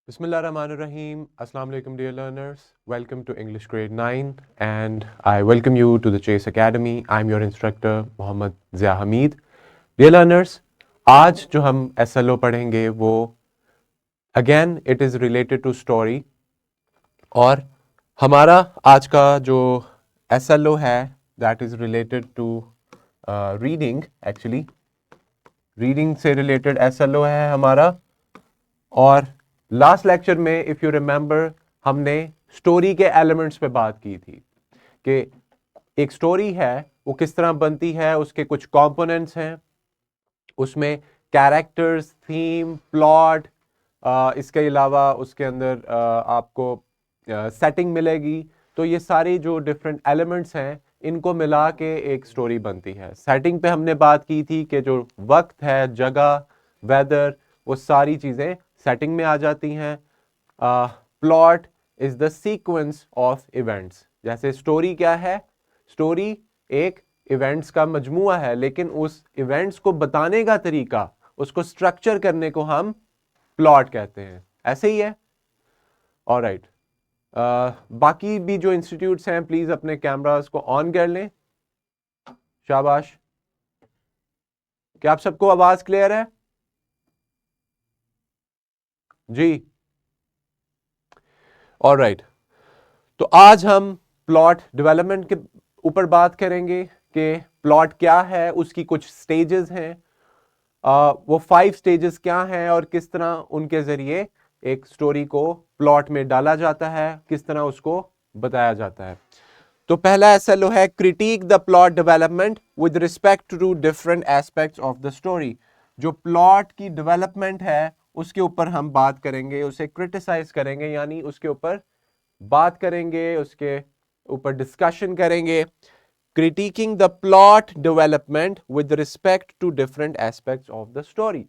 Bismillahirrahmanirrahim. Assalamu alaikum dear learners. Welcome to English grade 9 and I welcome you to the Chase Academy. I'm your instructor Mohammad Zia Hamid. Dear learners, आज जो हम SLO पढ़ेंगे वो again it is related to story और हमारा आज का जो SLO है that is related to reading actually. Reading से related SLO है हमारा और लास्ट लेक्चर में इफ यू रिमेंबर हमने स्टोरी के एलिमेंट्स पे बात की थी कि एक स्टोरी है वो किस तरह बनती है, उसके कुछ कंपोनेंट्स हैं, उसमें कैरेक्टर्स, थीम, प्लॉट, इसके अलावा उसके अंदर आपको सेटिंग मिलेगी। तो ये सारे जो डिफरेंट एलिमेंट्स हैं इनको मिला के एक स्टोरी बनती है। सेटिंग पे हमने बात की थी कि जो वक्त है, जगह, वेदर, वो सारी चीज़ें सेटिंग में आ जाती हैं। Plot is the sequence of events. जैसे स्टोरी क्या है, स्टोरी एक इवेंट्स का मजमुआ है, लेकिन उस इवेंट्स को बताने का तरीका, उसको स्ट्रक्चर करने को हम प्लॉट कहते हैं। ऐसे ही है। ऑलराइट, बाकी भी जो इंस्टीट्यूट्स हैं प्लीज अपने कैमरास को ऑन कर लें। शाबाश। क्या आप सबको आवाज क्लियर है? जी, ऑलराइट। तो आज हम प्लॉट डेवलपमेंट के ऊपर बात करेंगे कि प्लॉट क्या है, उसकी कुछ स्टेजेस हैं, वो 5 स्टेजेस क्या हैं और किस तरह उनके जरिए एक स्टोरी को प्लॉट में डाला जाता है, किस तरह उसको बताया जाता है। तो पहला SLO है critique the plot development with respect to different aspects of the story. जो प्लॉट की डेवलपमेंट है उसके ऊपर हम बात करेंगे, उसे क्रिटिसाइज करेंगे, यानी उसके ऊपर बात करेंगे, उसके ऊपर डिस्कशन करेंगे। Critiquing the plot development with respect to different aspects of the story.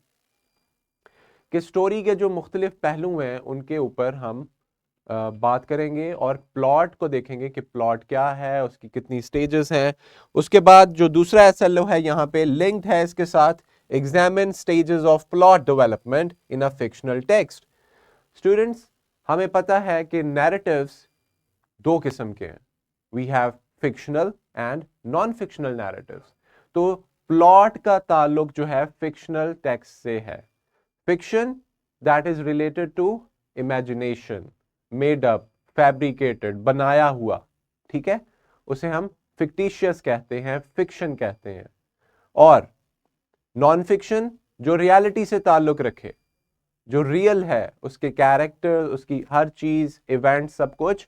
कि स्टोरी के जो मुख्तलिफ पहलू हैं उनके ऊपर हम बात करेंगे और प्लॉट को देखेंगे कि प्लॉट क्या है, उसकी कितनी स्टेजेस हैं। उसके बाद जो दूसरा SLO है यहाँ पे लिंक्ड है इसके साथ, examine stages of plot development in a fictional text. Students, हमें पता है कि नैरेटिव्स 2 किस्म के हैं। We have fictional and non fictional narratives. तो प्लॉट का ताल्लुक जो है फिक्शनल टेक्स्ट से है। Fiction that is related to imagination, made up, fabricated, बनाया हुआ, ठीक है, उसे हम फिक्टिशियस कहते हैं, फिक्शन कहते हैं। और नॉन फिक्शन जो रियलिटी से ताल्लुक रखे, जो रियल है, उसके कैरेक्टर, उसकी हर चीज, इवेंट, सब कुछ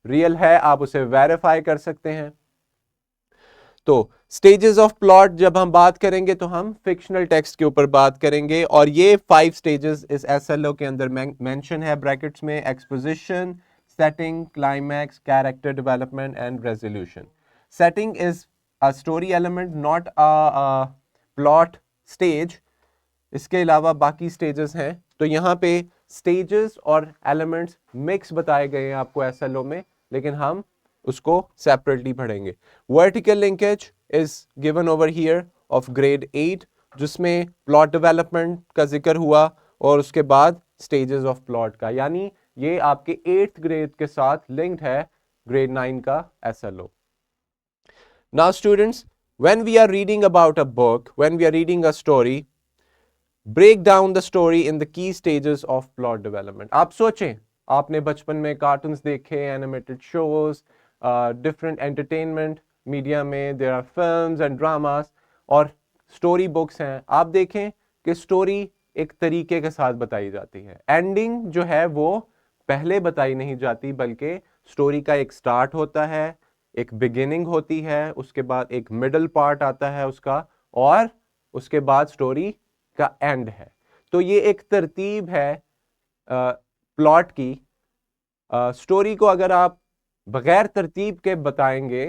रियल है, आप उसे वेरीफाई कर सकते हैं। तो स्टेजेस ऑफ प्लॉट जब हम बात करेंगे तो हम फिक्शनल टेक्स्ट के ऊपर बात करेंगे और ये 5 स्टेजेस इस SLO के अंदर मेंशन है ब्रैकेट्स में। Exposition, setting, climax, character development and resolution. Setting is a story element, not a plot stage. इसके अलावा बाकी स्टेजेस हैं। तो यहाँ पे स्टेजेस और एलिमेंट्स मिक्स बताए गए हैं आपको SLO में, लेकिन हम उसको सेपरेटली पढ़ेंगे। Vertical linkage is given over here of grade 8, जिसमें प्लॉट डेवलपमेंट का जिक्र हुआ और उसके बाद स्टेजेस ऑफ प्लॉट का, यानी ये आपके 8th ग्रेड के साथ लिंक्ड है ग्रेड 9 का SLO। Now students, when we are reading about a book, when we are reading a story, break down the story in the key stages of plot development. आप सोचें, आपने बचपन में cartoons देखे, animated shows, different entertainment media में there are films and dramas और story books हैं। आप देखें कि स्टोरी एक तरीके के साथ बताई जाती है। एंडिंग जो है वो पहले बताई नहीं जाती, बल्कि स्टोरी का एक स्टार्ट होता है, एक बिगिनिंग होती है, उसके बाद एक मिडल पार्ट आता है उसका, और उसके बाद स्टोरी का एंड है। तो ये एक तरतीब है प्लॉट की। स्टोरी को अगर आप बगैर तरतीब के बताएंगे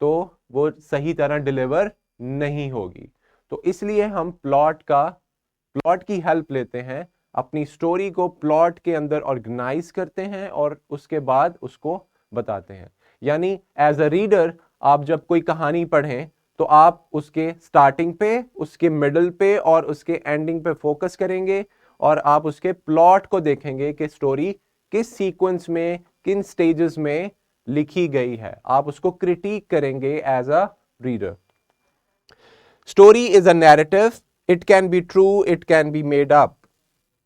तो वो सही तरह डिलीवर नहीं होगी। तो इसलिए हम प्लॉट की हेल्प लेते हैं, अपनी स्टोरी को प्लॉट के अंदर ऑर्गेनाइज करते हैं और उसके बाद उसको बताते हैं। यानी एज अ रीडर आप जब कोई कहानी पढ़ें तो आप उसके स्टार्टिंग पे, उसके मिडल पे और उसके एंडिंग पे फोकस करेंगे और आप उसके प्लॉट को देखेंगे कि स्टोरी किस सीक्वेंस में, किन स्टेजेस में लिखी गई है। आप उसको क्रिटिक करेंगे as a reader. Story is a narrative, it can be true, it can be made up.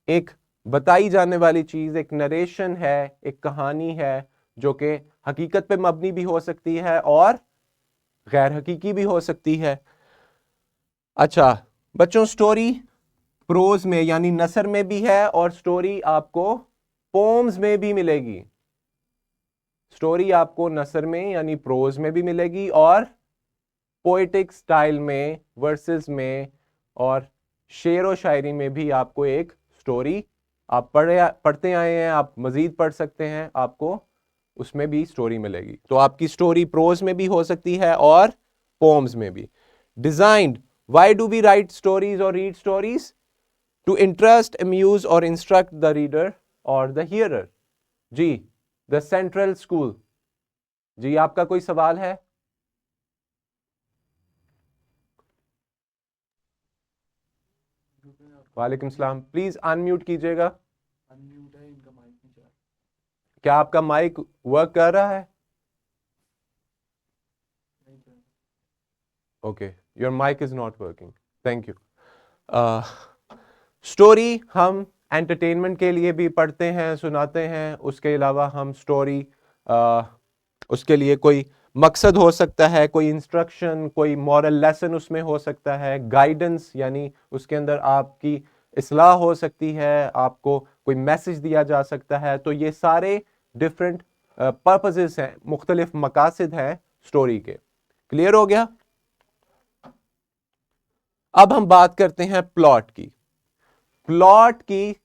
एक बताई जाने वाली चीज एक नरेशन है, एक कहानी है जो कि हकीकत पे मबनी भी हो सकती है और गैर हकीकी भी हो सकती है। अच्छा बच्चों, स्टोरी प्रोज में यानी नसर में भी है और स्टोरी आपको पोम्स में भी मिलेगी। स्टोरी आपको नसर में यानी प्रोज में भी मिलेगी और पोएटिक स्टाइल में, वर्सेस में और शेर व शायरी में भी आपको एक स्टोरी, आप पढ़ते आए हैं, आप मजीद पढ़ सकते हैं, आपको उसमें भी स्टोरी मिलेगी। तो आपकी स्टोरी प्रोज में भी हो सकती है और पोम्स में भी। Designed, why do we write stories और read stories? To interest, amuse और इंस्ट्रक्ट द रीडर और द हियरर। जी, द सेंट्रल स्कूल। जी, आपका कोई सवाल है? वालेकुम सलाम, प्लीज अनम्यूट कीजिएगा। अनम्यूट है, इनका माइक नहीं चल रहा। क्या आपका माइक वर्क कर रहा है? Okay, your mic is not working, thank you. Story हम एंटरटेनमेंट के लिए भी पढ़ते हैं, सुनाते हैं। उसके अलावा हम स्टोरी उसके लिए कोई मकसद हो सकता है, कोई इंस्ट्रक्शन, कोई मॉरल लेसन उसमें हो सकता है, गाइडेंस यानी उसके अंदर आपकी इस्लाह हो सकती है, आपको कोई मैसेज दिया जा सकता है। तो ये सारे डिफरेंट पर्पसेस हैं, मुख्तलिफ मकासद हैं स्टोरी के। क्लियर हो गया? अब हम बात करते हैं प्लॉट की। प्लॉट की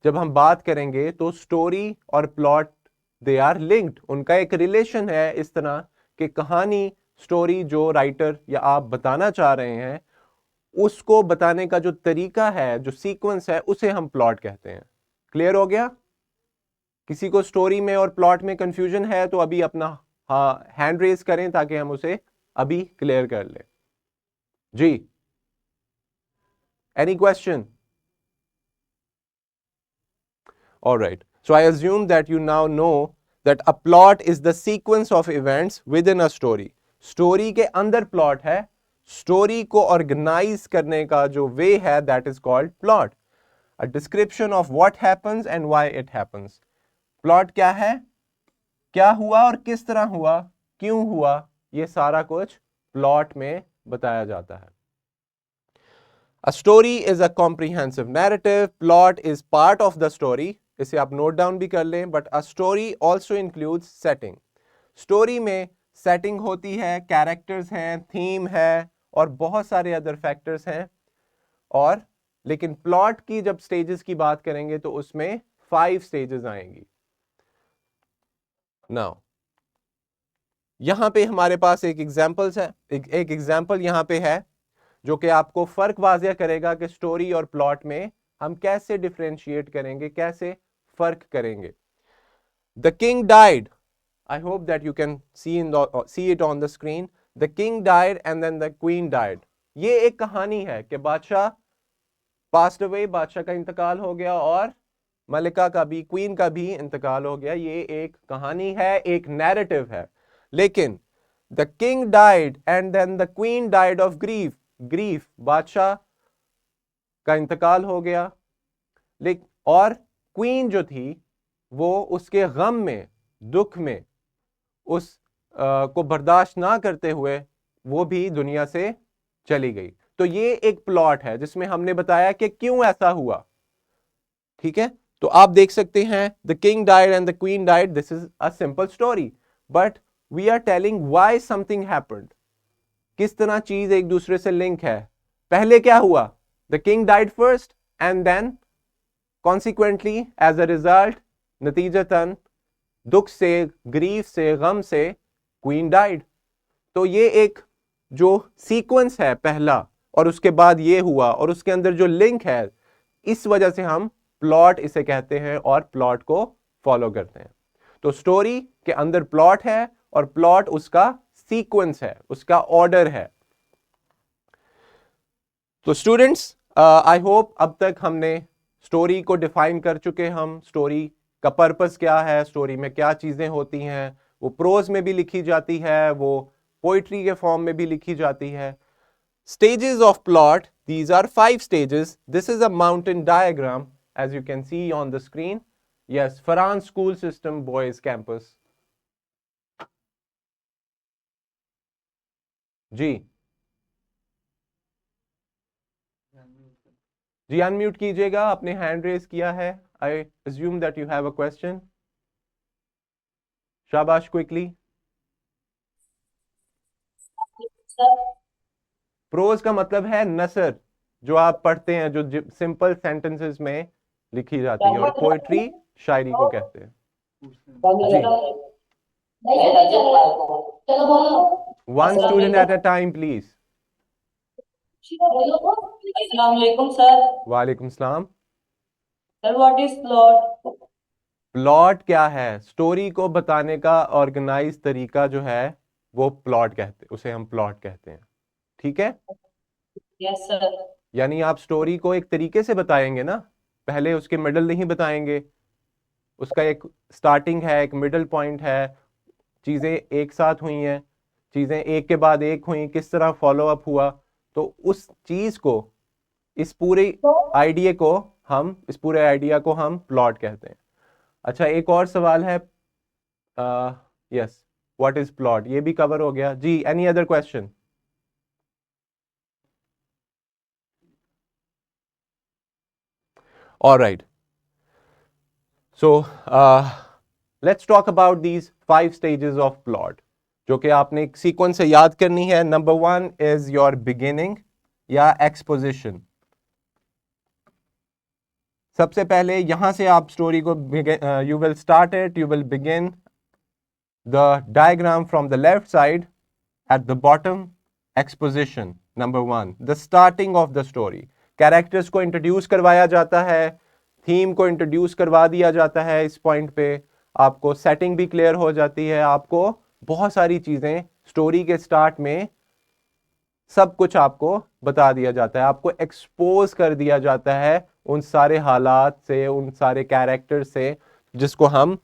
जब हम बात करेंगे तो स्टोरी और प्लॉट दे आर लिंक्ड, उनका एक रिलेशन है। इस तरह कि कहानी, स्टोरी जो राइटर या आप बताना चाह रहे हैं, उसको बताने का जो तरीका है, जो सीक्वेंस है, उसे हम प्लॉट कहते हैं। क्लियर हो गया? किसी को स्टोरी में और प्लॉट में कंफ्यूजन है तो अभी अपना हैंड रेज करें ताकि हम उसे अभी क्लियर कर लें। जी, any question? All right. So I assume that you now know that a plot is the sequence of events within a story. Story के अंदर plot है. Story को organize करने का जो way है, that is called plot. A description of what happens and why it happens. Plot क्या है? क्या हुआ और किस तरह हुआ, क्यों हुआ, ये सारा कुछ plot में बताया जाता है. A story is a comprehensive narrative. Plot is part of the story. इसे आप नोट डाउन भी कर लें. But a story also includes setting. Story में सेटिंग होती है, कैरेक्टर्स हैं, थीम है और बहुत सारे अदर फैक्टर्स हैं. और लेकिन प्लॉट की जब स्टेजेस की बात करेंगे तो उसमें 5 स्टेजेस आएंगी. नाउ यहां पे हमारे पास एक एग्जांपल्स है, एक एग्जांपल यहां पे है जो कि आपको फर्क वाज़िया करेगा कि स्टोरी और प्लॉट में हम कैसे डिफरेंशिएट करेंगे, कैसे फर्क करेंगे. The king died. I hope that you can see it on the screen. The king died and then the queen died. ये एक कहानी है कि बादशाह passed away, बादशाह का इंतकाल हो गया और मलिका का भी, क्वीन का भी इंतकाल हो गया. ये एक कहानी है, एक नैरेटिव है. लेकिन the king died and then the queen died of grief. grief, बादशाह का इंतकाल हो गया, लेकिन और क्वीन जो थी वो उसके गम में, दुख में, उस को बर्दाश्त ना करते हुए वो भी दुनिया से चली गई. तो ये एक प्लॉट है जिसमें हमने बताया कि क्यों ऐसा हुआ. ठीक है, तो आप देख सकते हैं the king died and the queen died. This is a simple story, but we are telling why something happened. किस तरह चीज एक दूसरे से लिंक है. पहले क्या हुआ? The king died first and then consequently as a result, नतीजतन, दुख से, ग्रीफ से, गम से क्वीन डाइड. तो ये एक जो सीक्वेंस है पहला और उसके बाद ये हुआ और उसके अंदर जो लिंक है, इस वजह से हम प्लॉट इसे कहते हैं और प्लॉट को फॉलो करते हैं. तो स्टोरी के अंदर प्लॉट है और प्लॉट उसका सीक्वेंस है, उसका ऑर्डर है. तो स्टूडेंट्स, आई होप अब तक हमने स्टोरी को डिफाइन कर चुके। हम स्टोरी का पर्पस क्या है, स्टोरी में क्या चीजें होती हैं, वो प्रोज में भी लिखी जाती है, वो पोइट्री के फॉर्म में भी लिखी जाती है। Stages of plot, these are 5 stages. This is a mountain diagram as you can see on the screen. Yes, Farhan School System Boys Campus. Ji ji unmute कीजिएगा, आपने हैंड रेज किया है। I assume that you have a question. शाबाश, quickly. Pros का मतलब है नसर, जो आप पढ़ते हैं, जो सिंपल सेंटेंसेस में लिखी जाती है, और पोएट्री शायरी को कहते हैं। जी, one student at a time please. अस्सलाम वालेकुम सर। वालेकुम सलाम। Sir what is plot? Plot क्या है? स्टोरी को बताने का ऑर्गेनाइज तरीका जो है वो प्लॉट कहते हैं, उसे हम प्लॉट कहते हैं। ठीक है, यस सर। यानी आप स्टोरी को एक तरीके से बताएंगे ना, पहले उसके मिडल नहीं बताएंगे, उसका एक स्टार्टिंग है, एक मिडल पॉइंट है, चीजें एक साथ हुई हैं, चीजें एक के बाद एक हुई, किस तरह फॉलो अप हुआ, तो उस चीज को, इस पूरे आइडिया को हम प्लॉट कहते हैं। अच्छा, एक और सवाल है। यस, व्हाट इज प्लॉट, ये भी कवर हो गया जी। Any other question? Alright, so let's talk about these 5 stages of plot, जो कि आपने एक सीक्वेंस से याद करनी है। नंबर 1 इज योर बिगिनिंग या एक्सपोजिशन। सबसे पहले यहां से आप स्टोरी को, you will start it, you will begin the diagram from the left side at the bottom. Exposition number 1, the starting of the story. Characters को इंट्रोड्यूस करवाया जाता है, थीम को इंट्रोड्यूस करवा दिया जाता है। इस पॉइंट पे आपको सेटिंग भी क्लियर हो जाती है, आपको बहुत सारी चीजें स्टोरी के स्टार्ट में सब कुछ आपको बता दिया जाता है, आपको एक्सपोज कर दिया जाता है उन सारे हालात से, उन सारे कैरेक्टर से, जिसको हम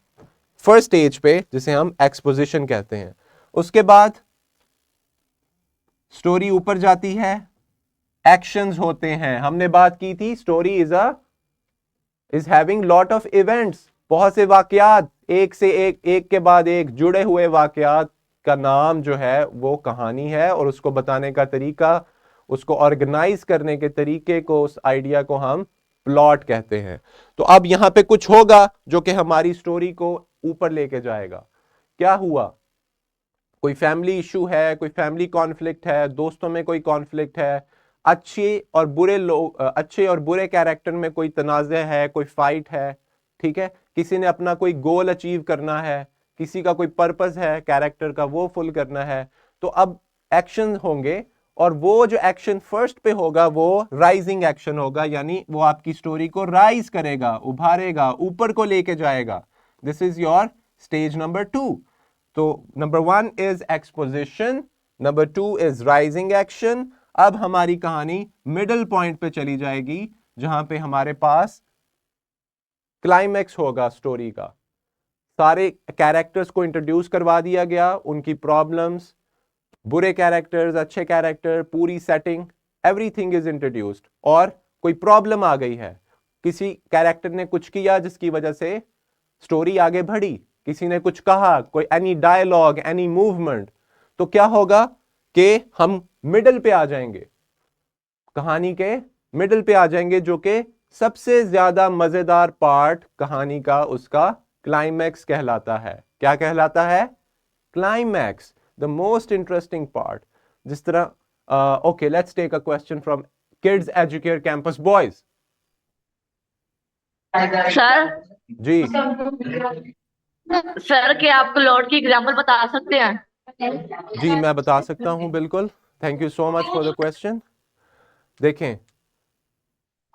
फर्स्ट स्टेज पे, जिसे हम एक्सपोजिशन कहते हैं। उसके बाद स्टोरी ऊपर जाती है, एक्शंस होते हैं। हमने बात की थी story is having lot of events, बहुत से वाकयात, एक से एक के बाद एक जुड़े हुए वाकयात का नाम जो है वो कहानी है, और उसको बताने का तरीका, उसको ऑर्गेनाइज करने के तरीके को, उस आइडिया को हम प्लॉट कहते हैं। तो अब यहां पे कुछ होगा जो कि हमारी स्टोरी को ऊपर लेके जाएगा। क्या हुआ? कोई फैमिली इशू है, कोई फैमिली कॉन्फ्लिक्ट है, दोस्तों में कोई कॉन्फ्लिक्ट है, अच्छे और बुरे कैरेक्टर में कोई तनाज़े है, कोई फाइट है। ठीक है, किसी ने अपना कोई गोल अचीव करना है, किसी का कोई पर्पस है कैरेक्टर का, वो फुल करना है। तो अब एक्शन होंगे, और वो जो एक्शन फर्स्ट पे होगा वो राइजिंग एक्शन होगा, यानी वो आपकी स्टोरी को राइज करेगा, उभारेगा, ऊपर को लेके जाएगा। This is your stage number 2। तो number 1 is exposition, number 2 is rising action. अब हमारी कहानी मिडल पॉइंट पे चली जाएगी, जहां पे हमारे पास क्लाइमैक्स होगा स्टोरी का। सारे कैरेक्टर्स को इंट्रोड्यूस करवा दिया गया, उनकी प्रॉब्लम्स, बुरे कैरेक्टर्स, अच्छे कैरेक्टर, पूरी सेटिंग, एवरीथिंग इज इंट्रोड्यूस्ड। और कोई प्रॉब्लम आ गई है, किसी कैरेक्टर ने कुछ किया जिसकी वजह से स्टोरी आगे बढ़ी, किसी ने कुछ कहा, कोई एनी डायलॉग, एनी मूवमेंट, तो क्या होगा कि हम मिडल पे आ जाएंगे, कहानी के मिडल पे आ जाएंगे, जो कि सबसे ज्यादा मजेदार पार्ट कहानी का, उसका क्लाइमैक्स कहलाता है। क्या कहलाता है? Climax, the most interesting part. जिस तरह, okay, let's take a question from Kids Educare Campus boys. Sir ji sir क्या आप प्लॉट की एग्जांपल बता सकते हैं? जी, मैं बता सकता हूं, बिल्कुल। Thank you so much for the question. देखें,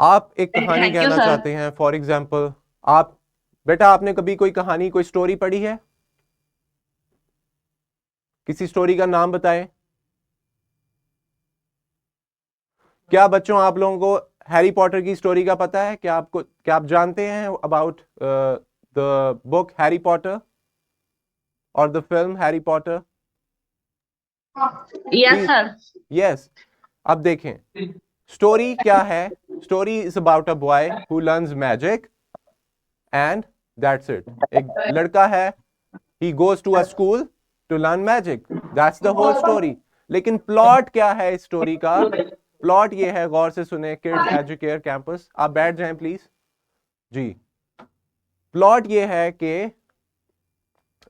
आप एक कहानी थैंक यू कहना सर। चाहते हैं, फॉर एग्जाम्पल, आप, बेटा आपने कभी कोई कहानी, कोई स्टोरी पढ़ी है? किसी स्टोरी का नाम बताएं। क्या बच्चों आप लोगों को हैरी पॉटर की स्टोरी का पता है? क्या आप जानते हैं about the book Harry Potter और the film Harry Potter? Yes sir. Yes. अब देखें स्टोरी क्या है। Story is about a boy who learns magic and that's it. एक लड़का है, he goes to a school to learn magic, that's the whole story. लेकिन plot क्या है इस स्टोरी का? प्लॉट ये है, गौर से सुने किड्स एजुकेयर कैंपस, आप बैठ जाएं प्लीज जी। प्लॉट ये है कि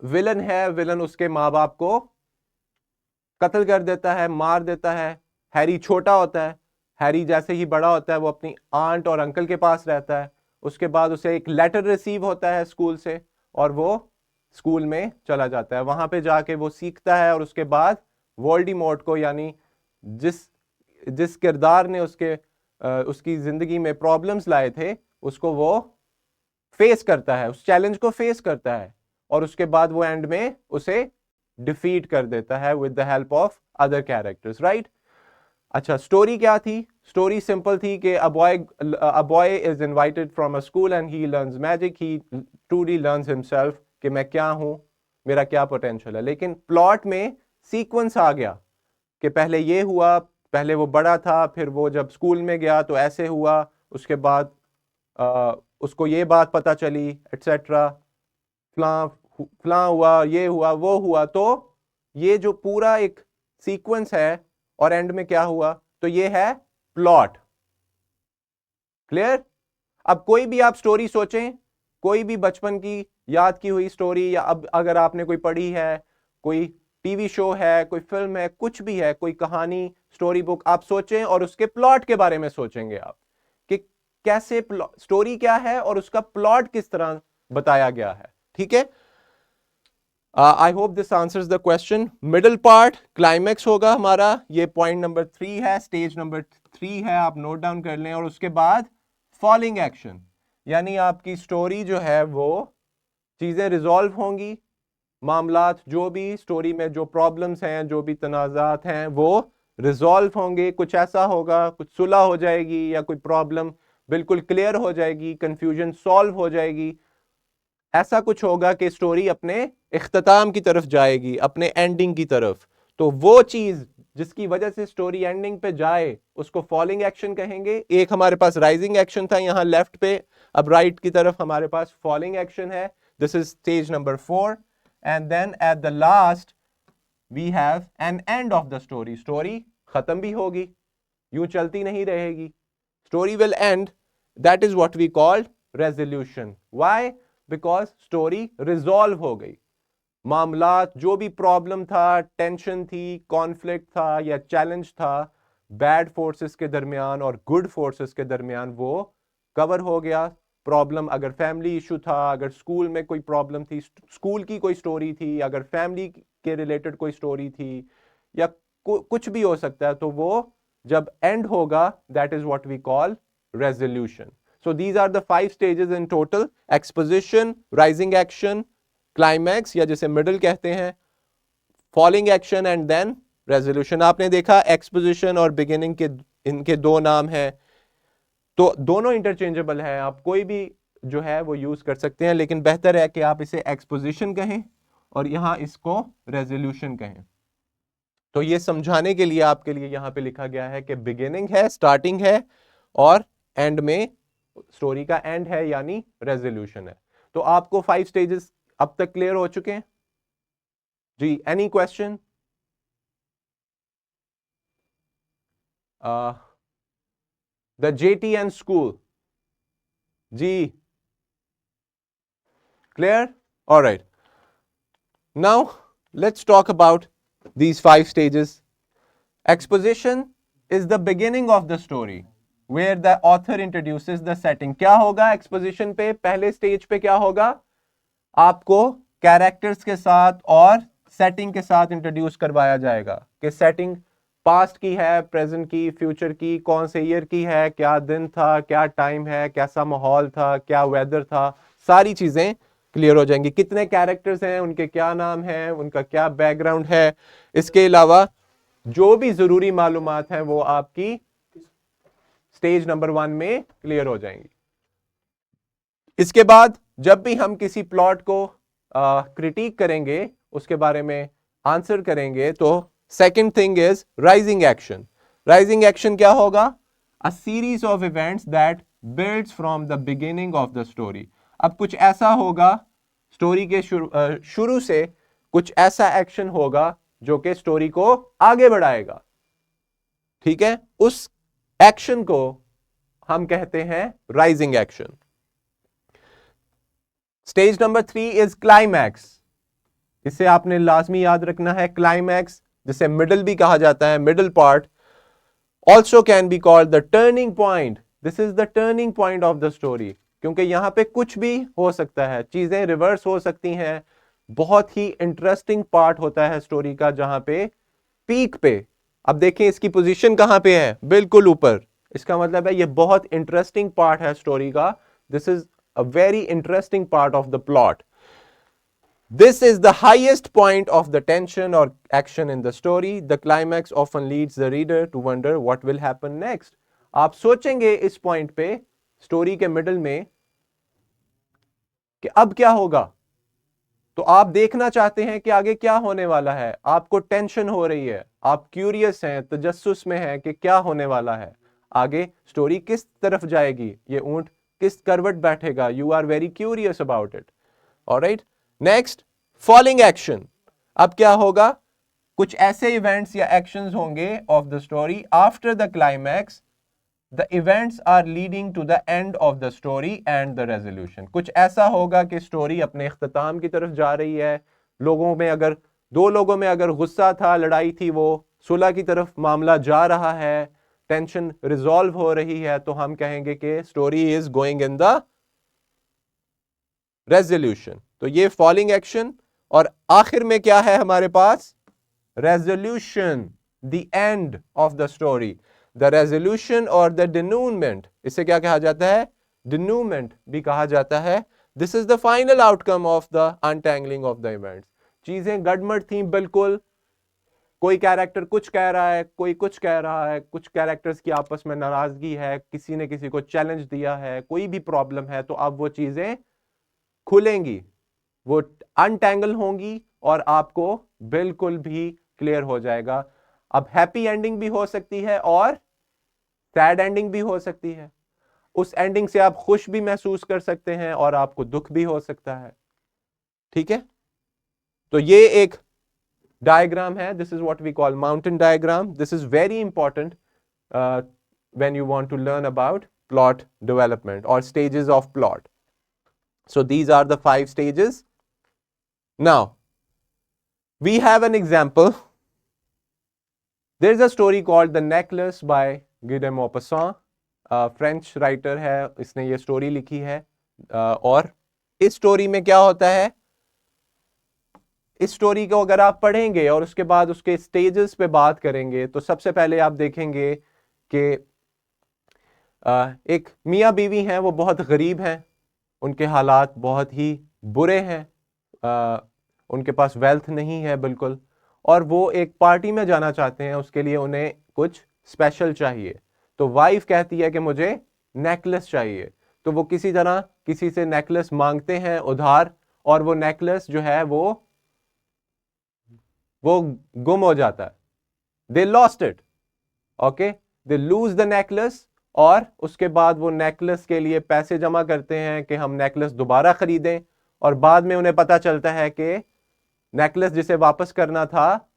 विलन है, विलन उसके माँ बाप को कत्ल कर देता है, मार देता है। हैरी छोटा होता है, हैरी जैसे ही बड़ा होता है वो अपनी आंट और अंकल के पास रहता है। उसके बाद उसे एक लेटर रिसीव होता है स्कूल से और वो स्कूल में चला जाता है। वहां पे जाके वो सीखता है और उसके बाद वोल्डेमॉर्ट को, यानी जिस किरदार ने उसकी जिंदगी में प्रॉब्लम्स लाए थे, उसको वो फेस करता है, उस चैलेंज को फेस करता है और उसके बाद वो एंड में उसे डिफीट कर देता है with the help of other characters, right? अच्छा, स्टोरी क्या थी? स्टोरी सिंपल थी कि a boy is invited from a school and he learns magic. He truly learns himself कि मैं क्या हूं, मेरा क्या पोटेंशियल है। लेकिन प्लॉट में सीक्वेंस आ गया कि पहले ये हुआ, पहले वो बड़ा था, फिर वो जब स्कूल में गया तो ऐसे हुआ, उसके बाद उसको ये बात पता चली, एटसेट्रा, फलां हुआ, ये हुआ, वो हुआ। तो ये जो पूरा एक सीक्वेंस है और एंड में क्या हुआ, तो ये है प्लॉट। क्लियर? अब कोई भी आप स्टोरी सोचें, कोई भी बचपन की याद की हुई स्टोरी, या अब अगर आपने कोई पढ़ी है, कोई टीवी शो है, कोई फिल्म है, कुछ भी है, कोई कहानी, स्टोरी बुक, आप सोचें और उसके प्लॉट के बारे में सोचेंगे आप कि कैसे स्टोरी क्या है और उसका प्लॉट किस तरह बताया गया है। ठीक है? I hope this answers the question. Middle part climax होगा हमारा, ये पॉइंट नंबर 3 है, स्टेज नंबर 3 है, आप नोट डाउन कर लें। और उसके बाद फॉलोइंग एक्शन, यानी आपकी स्टोरी जो है वो चीजें रिजॉल्व होंगी, मामलात जो भी स्टोरी में जो प्रॉब्लम्स हैं, जो भी तनाज़ात हैं, वो रिजॉल्व होंगे। कुछ ऐसा होगा, कुछ सुलह हो जाएगी या कोई प्रॉब्लम बिल्कुल क्लियर हो जाएगी, कंफ्यूजन सॉल्व हो जाएगी। ऐसा कुछ होगा कि स्टोरी अपने इख्तिताम की तरफ जाएगी, अपने एंडिंग की तरफ। तो वो चीज जिसकी वजह से स्टोरी एंडिंग पे जाए उसको फॉलोइंग एक्शन कहेंगे। एक हमारे पास राइजिंग एक्शन था यहाँ लेफ्ट पे, अब राइट की तरफ हमारे पास फॉलोइंग एक्शन है। This is stage number 4 and then at the last we have an end of the story. Story खत्म भी होगी, यूं चलती नहीं रहेगी, story will end. That is what we call resolution. Why? Because story resolve हो गई। मामलात जो भी प्रॉब्लम था, टेंशन थी, कॉन्फ्लिक्ट था या चैलेंज था बैड फोर्सेस के दरमियान और गुड फोर्सेस के दरमियान, वो कवर हो गया। प्रॉब्लम अगर फैमिली इशू था, अगर स्कूल में कोई प्रॉब्लम थी, स्कूल की कोई स्टोरी थी, अगर फैमिली के रिलेटेड कोई स्टोरी थी या कुछ भी हो सकता है, तो वो जब एंड होगा that is what we call resolution. So these are the 5 stages in total: exposition, rising action, climax या जिसे middle कहते हैं, falling action and then resolution। आपने देखा exposition और beginning के इनके दो नाम हैं, तो दोनों इंटरचेंजेबल है, आप कोई भी जो है वो यूज कर सकते हैं, लेकिन बेहतर है कि आप इसे exposition कहें और यहां इसको resolution कहें। तो ये समझाने के लिए आपके लिए यहां पे लिखा गया है कि beginning है, starting है, और एंड में स्टोरी का एंड है यानी रेजोल्यूशन है। तो आपको 5 स्टेजेस अब तक क्लियर हो चुके हैं जी? Any question? The JTN school जी, clear? Alright, now let's talk about these 5 stages. Exposition is the beginning of the story where the author introduces the setting. क्या होगा एक्सपोजिशन पे? पहले स्टेज पे क्या होगा? आपको कैरेक्टर्स के साथ और सेटिंग के साथ इंट्रोड्यूस करवाया जाएगा कि सेटिंग पास्ट की है, प्रेजेंट की, फ्यूचर की, कौन से ईयर की है, क्या दिन था, क्या टाइम है, कैसा माहौल था, क्या वेदर था, सारी चीजें क्लियर हो जाएंगी। कितने कैरेक्टर्स हैं, उनके क्या नाम हैं, उनका क्या बैकग्राउंड है, इसके अलावा जो भी जरूरी मालूमात हैं वो आपकी स्टेज नंबर 1 में क्लियर हो जाएंगी। इसके बाद जब भी हम किसी प्लॉट को क्रिटिक करेंगे, उसके बारे में आंसर करेंगे, तो second thing is rising action. Rising action क्या होगा? A series of events that builds from the beginning of the story. अब कुछ ऐसा होगा स्टोरी के शुरू से, कुछ ऐसा एक्शन होगा जो कि स्टोरी को आगे बढ़ाएगा। ठीक है, उस एक्शन को हम कहते हैं rising action. Stage number 3 is climax. इसे आपने लाजमी याद रखना है। क्लाइमैक्स, जिसे मिडल भी कहा जाता है, middle part also can be called the turning point. This is the turning point of the story, क्योंकि यहां पे कुछ भी हो सकता है, चीजें रिवर्स हो सकती हैं। बहुत ही इंटरेस्टिंग पार्ट होता है स्टोरी का, जहां पे पीक पे, अब देखें इसकी पोजीशन कहां पे है, बिल्कुल ऊपर। इसका मतलब है ये बहुत इंटरेस्टिंग पार्ट है स्टोरी का। This is a very interesting part of the plot. This is the highest point of the tension or action in the story. The climax often leads the reader to wonder what will happen next. आप सोचेंगे इस point पे, story के middle में, कि अब क्या होगा। तो आप देखना चाहते हैं कि आगे क्या होने वाला है, आपको टेंशन हो रही है, आप क्यूरियस हैं, तजस्सुस में हैं कि क्या होने वाला है, आगे स्टोरी किस तरफ जाएगी, ये ऊंट किस करवट बैठेगा। You are very curious about it. Alright, next, following action. अब क्या होगा? कुछ ऐसे इवेंट्स या एक्शंस होंगे of the story after the climax. The events are leading to the end of the story and the resolution. कुछ ऐसा होगा कि स्टोरी अपने इख्तिताम की तरफ जा रही है। लोगों में अगर, दो लोगों में अगर गुस्सा था, लड़ाई थी, वो सुलह की तरफ मामला जा रहा है, टेंशन रिजॉल्व हो रही है, तो हम कहेंगे कि story is going in the resolution. तो ये फॉलोइंग एक्शन, और आखिर में क्या है हमारे पास? Resolution, the end of the story. The resolution और द डिनूमेंट, इसे क्या कहा जाता है? डिनूमेंट भी कहा जाता है। This is the final outcome of the untangling of the events. चीजें गड़बड़ थी बिल्कुल, कोई कैरेक्टर कुछ कह रहा है, कोई कुछ कह रहा है, कुछ कैरेक्टर्स की आपस में नाराजगी है, किसी ने किसी को चैलेंज दिया है, कोई भी प्रॉब्लम है, तो अब वो चीजें खुलेंगी, वो अनटैंगल होंगी और आपको बिल्कुल भी क्लियर हो जाएगा। अब हैप्पी एंडिंग भी हो सकती है और सैड एंडिंग भी हो सकती है। उस एंडिंग से आप खुश भी महसूस कर सकते हैं और आपको दुख भी हो सकता है। ठीक है, तो ये एक डायग्राम है। This is what we call mountain diagram. This is very important when you want to learn about plot development और stages of plot. So these are the 5 stages. Now we have an example. There is a story called The Necklace by Guy de Maupassant. French writer है, इसने ये story लिखी है। और इस story में क्या होता है, इस स्टोरी को अगर आप पढ़ेंगे और उसके बाद उसके स्टेजेस पे बात करेंगे, तो सबसे पहले आप देखेंगे कि एक मियाँ बीवी हैं, वो बहुत गरीब हैं, उनके हालात बहुत ही बुरे हैं, उनके पास वेल्थ नहीं है बिल्कुल, और वो एक पार्टी में जाना चाहते हैं, उसके लिए उन्हें कुछ स्पेशल चाहिए। तो वाइफ कहती है कि मुझे नेकलेस चाहिए। तो वो किसी तरह किसी से नेकलेस मांगते हैं उधार, और वो नेकलेस जो है वो गुम हो जाता है। They lost it, okay, they lose the necklace. और उसके बाद वो नेकलेस के लिए पैसे जमा करते हैं कि हम नेकलेस दोबारा खरीदें, और बाद में उन्हें पता चलता है कि नेकलेस जिसे वापस करना था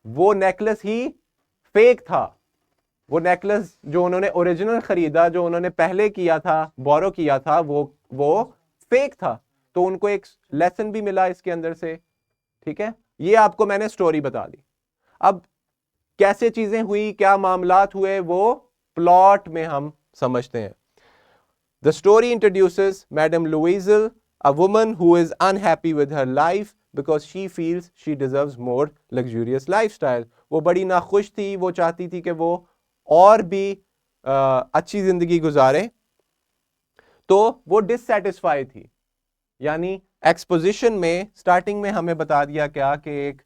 वो नेकलेस ही फेक था। वो नेकलेस जो उन्होंने ओरिजिनल खरीदा, जो उन्होंने पहले किया था, बोरो किया था, वो फेक था। तो उनको एक लेसन भी मिला इसके अंदर से। ठीक है, ये आपको मैंने स्टोरी बता दी। अब कैसे चीजें हुई, क्या मामलात हुए, वो प्लॉट में हम समझते हैं। The story introduces Madame Louiselle, a woman who is unhappy with her life because she feels she deserves more luxurious lifestyle. वो बड़ी नाखुश थी, वो चाहती थी कि वो और भी अच्छी जिंदगी गुजारे, तो वो डिससेटिस्फाई थी। यानी एक्सपोजिशन में स्टार्टिंग में हमें बता दिया क्या कि एक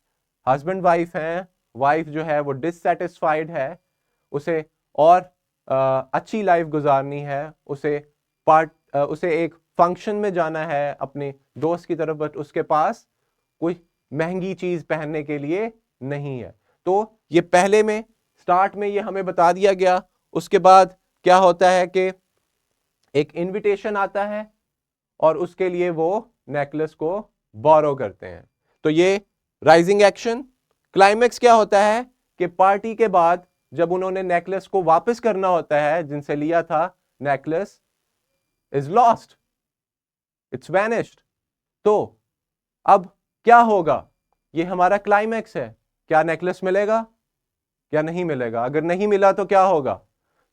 हस्बैंड वाइफ हैं, वाइफ जो है वो डिससेटिस्फाइड है, उसे और अच्छी लाइफ गुजारनी है, उसे एक फंक्शन में जाना है अपने दोस्त की तरफ, बट उसके पास कोई महंगी चीज पहनने के लिए नहीं है। तो ये पहले में स्टार्ट में ये हमें बता दिया गया। उसके बाद क्या होता है कि एक इनविटेशन आता है और उसके लिए वो नेकलेस को बोरो करते हैं। तो ये राइजिंग एक्शन। क्लाइमेक्स क्या होता है कि पार्टी के बाद जब उन्होंने नेकलेस को वापस करना होता है जिनसे लिया था, necklace is lost, it's vanished. तो अब क्या होगा, ये हमारा क्लाइमेक्स है। क्या नेकलेस मिलेगा, क्या नहीं मिलेगा? अगर नहीं मिला तो क्या होगा?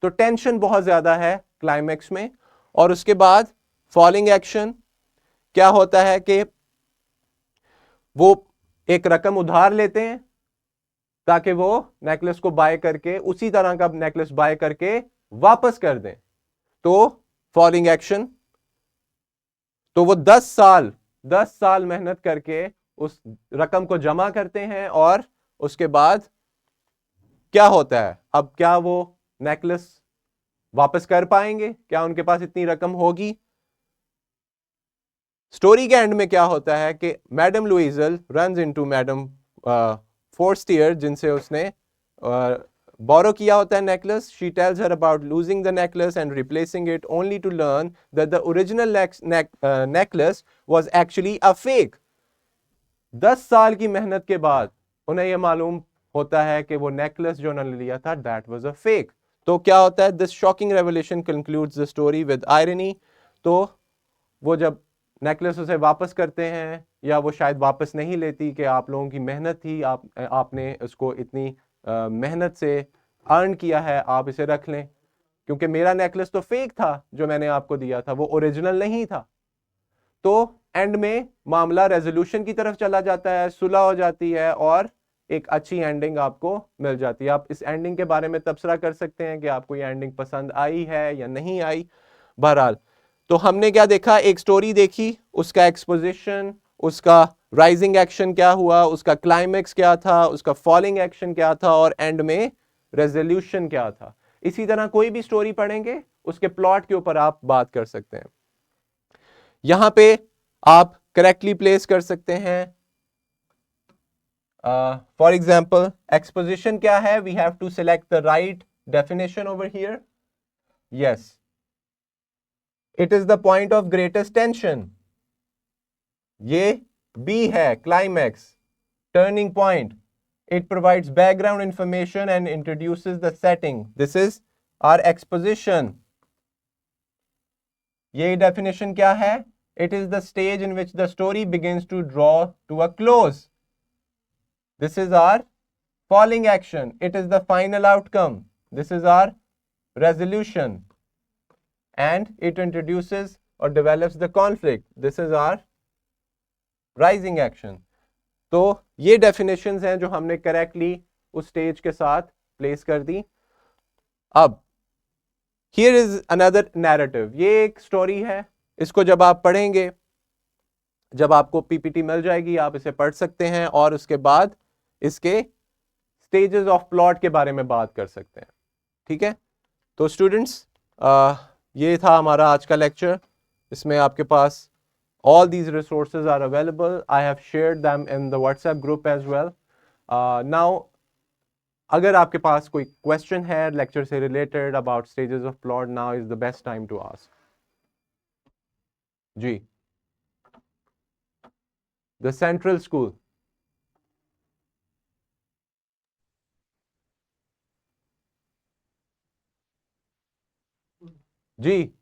तो टेंशन बहुत ज्यादा है क्लाइमेक्स में। और उसके बाद फॉलिंग एक्शन क्या होता है कि वो एक रकम उधार लेते हैं ताकि वो नेकलेस को बाय करके उसी तरह का नेकलेस बाय करके वापस कर दें। तो फॉलिंग एक्शन, तो वो 10 साल मेहनत करके उस रकम को जमा करते हैं और उसके बाद क्या होता है, अब क्या वो नेकलेस वापस कर पाएंगे? क्या उनके पास इतनी रकम होगी? स्टोरी के एंड में क्या होता है कि madam Loisel runs into madam Forestier, जिनसे उसने बोरो किया होता है necklace. She tells her about losing the necklace and replacing it only to learn that the original necklace was actually a fake. 10 साल की मेहनत के बाद उन्हें यह मालूम होता है कि वो नेकलेस जो उन्होंने लिया था दैट वाज अ फेक। तो क्या होता है, this shocking revelation concludes the story with irony. तो वो जब नेकलेस उसे वापस करते हैं, या वो शायद वापस नहीं लेती कि आप लोगों की मेहनत थी, आपने उसको इतनी मेहनत से अर्न किया है, आप इसे रख लें, क्योंकि मेरा नेकलेस तो फेक था जो मैंने आपको दिया था, वो ओरिजिनल नहीं था। तो एंड में मामला रेजोल्यूशन की तरफ चला जाता है, सुलह हो जाती है और एक अच्छी एंडिंग आपको मिल जाती है। आप इस एंडिंग के बारे में तबसरा कर सकते हैं कि आपको ये एंडिंग पसंद आई है या नहीं आई। बहरहाल, तो हमने क्या देखा, एक स्टोरी देखी, उसका एक्सपोजिशन, उसका राइजिंग एक्शन क्या हुआ, उसका क्लाइमेक्स क्या था, उसका फॉलिंग एक्शन क्या था, और एंड में रेजोल्यूशन क्या था। इसी तरह कोई भी स्टोरी पढ़ेंगे उसके प्लॉट के ऊपर आप बात कर सकते हैं। यहां पे आप करेक्टली प्लेस कर सकते हैं। फॉर एग्जाम्पल, एक्सपोजिशन क्या है? We have to select the right definition over here. Yes, it is the point of greatest tension. ये बी है, climax, turning point. It provides background information and introduces the setting. This is our exposition. ये definition क्या है? It is the stage in which the story begins to draw to a close. This is our falling action. It is the final outcome. This is our resolution. And it introduces or develops the conflict. This is our rising action. तो ये definitions हैं जो हमने correctly उस stage के साथ place कर दी। अब हियर इज अनदर नैरेटिव। ये एक स्टोरी है, इसको जब आप पढ़ेंगे, जब आपको पीपीटी मिल जाएगी, आप इसे पढ़ सकते हैं और उसके बाद इसके स्टेजेस ऑफ प्लॉट के बारे में बात कर सकते हैं। ठीक है, तो स्टूडेंट्स, ये था हमारा आज का लेक्चर। इसमें आपके पास all these resources are available. I have shared them in the WhatsApp group as well. Now, अगर आपके पास कोई क्वेश्चन है लेक्चर से related about stages of plot, now is the best time to ask. जी, the central school. जी,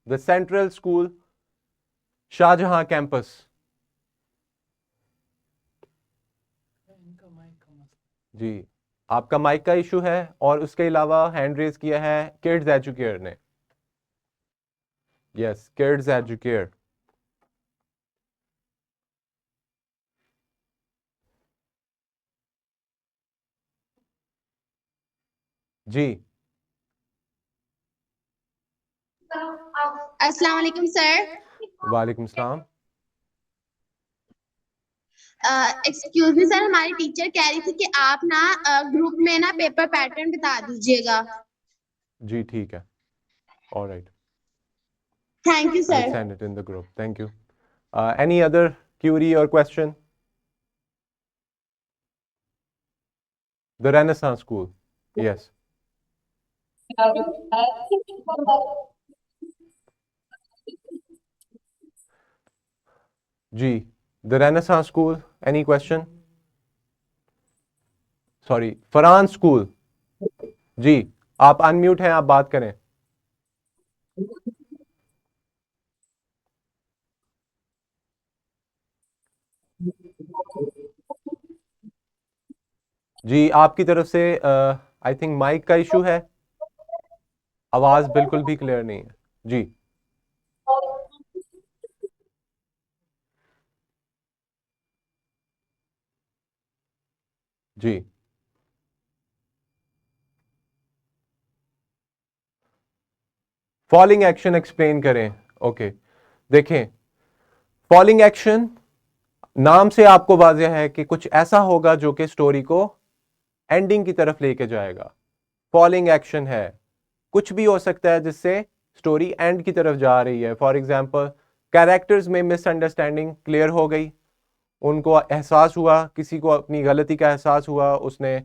the central school, Shahjahan campus. जी, आपका mic का इशू है, और उसके अलावा हैंड रेज किया है किड्स एजुकेयर ने। Yes, kids educare. जी, अस्सलाम वालेकुम सर। वालेकुम सलाम। एक्सक्यूज मी सर, हमारी टीचर कह रही थी कि आप ना ग्रुप में ना पेपर पैटर्न बता दीजिएगा। जी ठीक है, all right, Thank you, I'll sir. send it in the group. Thank you. Any other query or question? The Renaissance School. Yes. Ji, the Renaissance School. Any question? Sorry, Farhan School. जी, आप unmute हैं, आप बात करें. जी, आपकी तरफ से I think mic का issue है, आवाज बिल्कुल भी क्लियर नहीं है. जी. जी. फॉलिंग एक्शन एक्सप्लेन करें. ओके, देखें, फॉलिंग एक्शन नाम से आपको वाज़ेह है कि कुछ ऐसा होगा जो कि स्टोरी को एंडिंग की तरफ लेके जाएगा. फॉलिंग एक्शन है, कुछ भी हो सकता है जिससे स्टोरी एंड की तरफ जा रही है. फॉर एग्जाम्पल, कैरेक्टर्स में मिसअंडरस्टैंडिंग क्लियर हो गई, उनको एहसास हुआ, किसी को अपनी गलती का एहसास हुआ, उसने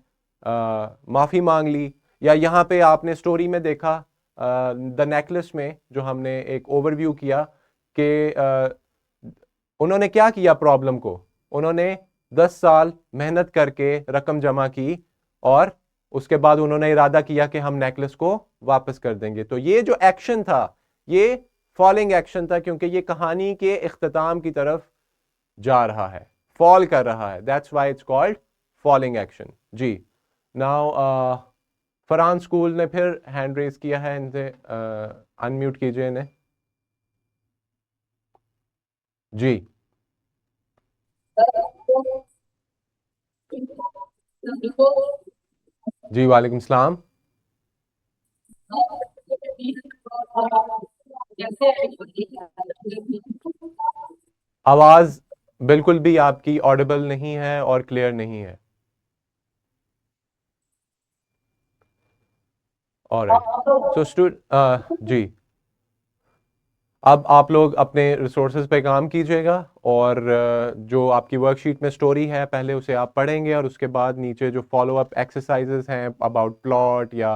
माफ़ी मांग ली. या यहाँ पे आपने स्टोरी में देखा द नेकलेस में, जो हमने एक ओवरव्यू किया कि उन्होंने क्या किया प्रॉब्लम को, उन्होंने 10 साल मेहनत करके रकम जमा की और उसके बाद उन्होंने इरादा किया कि हम नेकलेस को वापस कर देंगे. तो ये जो एक्शन था ये फॉलिंग एक्शन था, क्योंकि ये कहानी के इख्तिताम की तरफ जा रहा है, फॉल कर रहा है. That's why it's called falling action. जी. नाउ फरहान स्कूल ने फिर हैंड रेज किया है, इनसे अनम्यूट कीजिए इन्हें. जी. जी, वालेकुम सलाम. आवाज बिल्कुल भी आपकी ऑडिबल नहीं है और क्लियर नहीं है. ऑलराइट, सो जी, अब आप लोग अपने रिसोर्सेज पे काम कीजिएगा और जो आपकी वर्कशीट में स्टोरी है पहले उसे आप पढ़ेंगे और उसके बाद नीचे जो फॉलो अप एक्सरसाइजेस हैं अबाउट प्लॉट या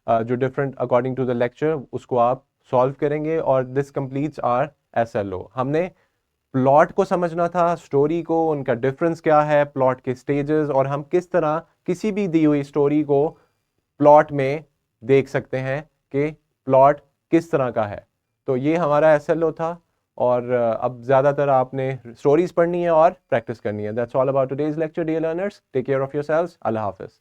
जो different according to the lecture उसको आप सॉल्व करेंगे. और दिस कंप्लीट्स आवर SLO. हमने प्लॉट को समझना था, स्टोरी को, उनका डिफरेंस क्या है, प्लॉट के स्टेजेस, और हम किस तरह किसी भी दी हुई स्टोरी को प्लॉट में देख सकते हैं कि प्लॉट किस तरह का है. तो ये हमारा SLO था और अब ज़्यादातर आपने स्टोरीज पढ़नी है और प्रैक्टिस करनी है. That's all about today's lecture dear learners. Take care of yourselves. अल्लाह हाफिज़.